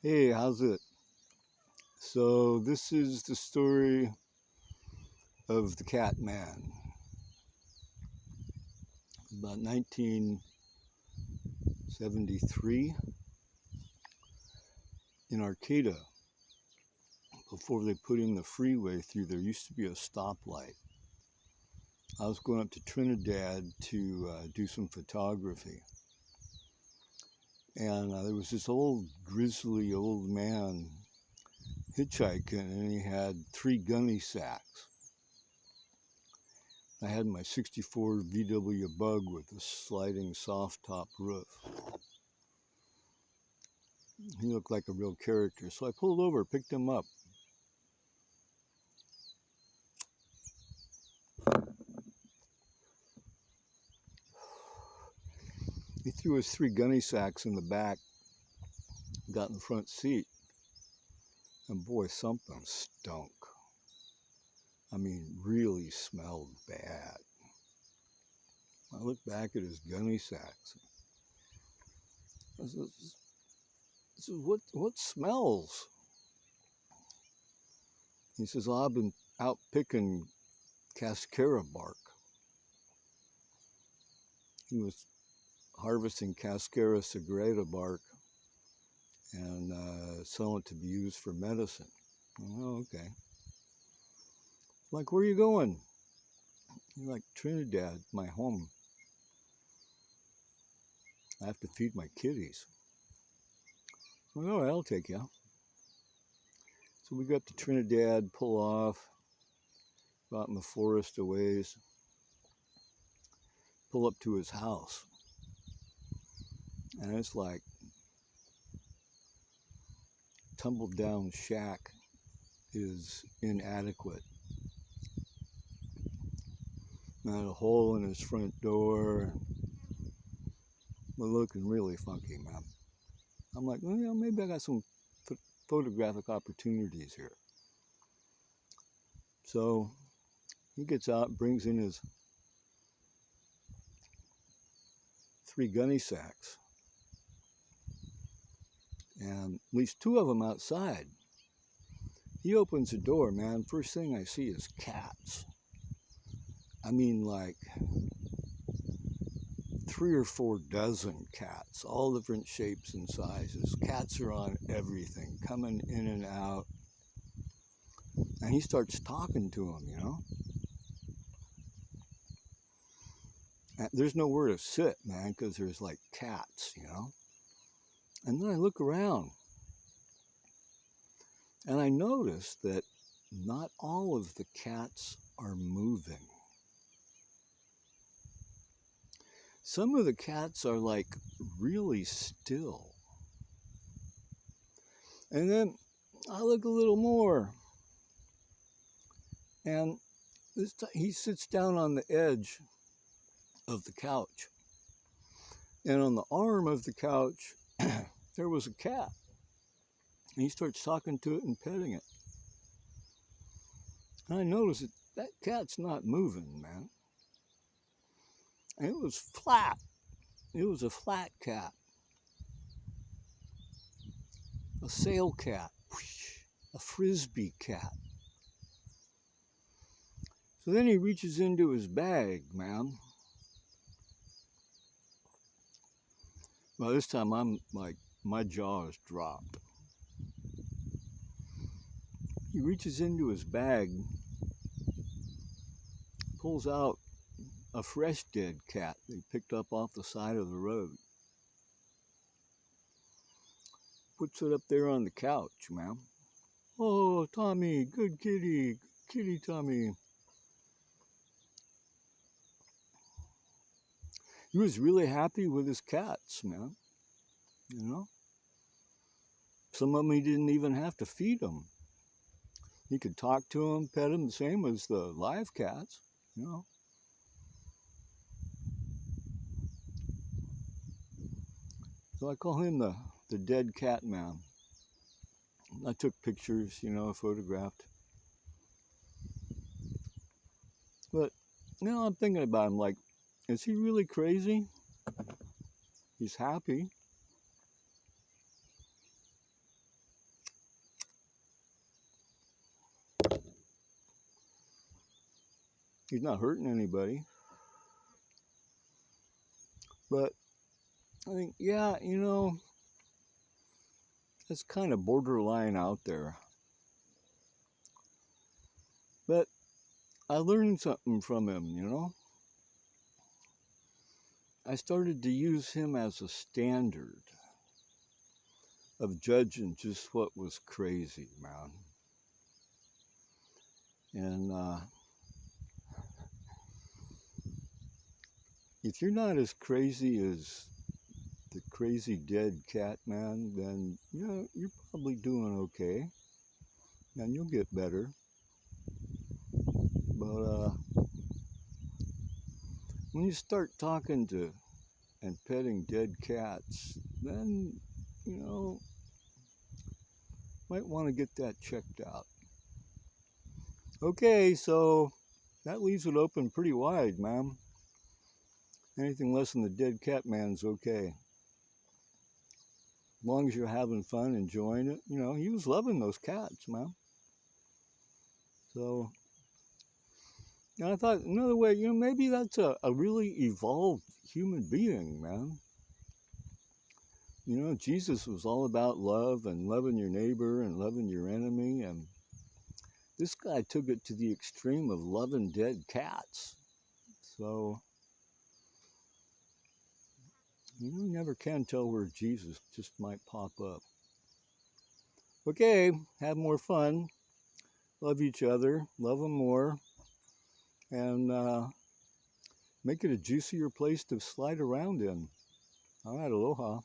Hey, how's it? So, this is the story of the Cat Man. About 1973 in Arcata, before they put in the freeway through, there used to be a stoplight. I was going up to Trinidad to do some photography. And there was this old, grizzly old man hitchhiking, and he had 3 gunny sacks. I had my 64 VW Bug with a sliding soft top roof. He looked like a real character. So I pulled over, picked him up. He threw his 3 gunny sacks in the back, got in the front seat, and boy, something stunk. I mean, really smelled bad. I looked back at his gunny sacks. I said, what smells? He says, well, I've been out picking cascara bark. He was harvesting cascara sagrada bark and selling it to be used for medicine. Oh, okay. Like, where are you going? You're like, Trinidad, my home. I have to feed my kitties. Well, all right, I'll take you. So we got to Trinidad, pull off, go out in the forest a ways, pull up to his house. And it's like tumbled down shack is inadequate. Not a hole in his front door. We're looking really funky, man. I'm like, well, maybe I got some photographic opportunities here. So he gets out, brings in his 3 gunny sacks, and at least 2 of them outside. He opens the door, man. First thing I see is cats. I mean, like 3 or 4 dozen cats, all different shapes and sizes. Cats are on everything, coming in and out. And he starts talking to them, And there's nowhere to sit, man, because there's like cats, And then I look around, and I notice that not all of the cats are moving. Some of the cats are like really still. And then I look a little more, and he sits down on the edge of the couch. And on the arm of the couch, there was a cat. And he starts talking to it and petting it. And I noticed that cat's not moving, man. And it was flat. It was a flat cat. A sail cat. A frisbee cat. So then he reaches into his bag, man. Well, this time I'm like, my jaw is dropped. He reaches into his bag, pulls out a fresh dead cat they picked up off the side of the road. Puts it up there on the couch, man. Oh, Tommy, good kitty, kitty Tommy. He was really happy with his cats, man. Some of them he didn't even have to feed them. He could talk to them, pet them, the same as the live cats, So I call him the dead cat man. I took pictures, photographed. But, I'm thinking about him like, is he really crazy? He's happy. He's not hurting anybody. But I think, yeah, you know, it's kind of borderline out there. But I learned something from him, you know. I started to use him as a standard of judging just what was crazy, man. And if you're not as crazy as the crazy dead cat man, then you know you're probably doing okay, and you'll get better. But when you start talking to and petting dead cats, then you know might want to get that checked out. Okay, so that leaves it open pretty wide, ma'am. Anything less than the dead cat man's okay. As long as you're having fun, enjoying it. You know, he was loving those cats, man. So, and I thought another way, you know, maybe that's a really evolved human being, man. You know, Jesus was all about love and loving your neighbor and loving your enemy. And this guy took it to the extreme of loving dead cats. So, you never can tell where Jesus just might pop up. Okay, have more fun. Love each other. Love them more. And make it a juicier place to slide around in. All right, aloha.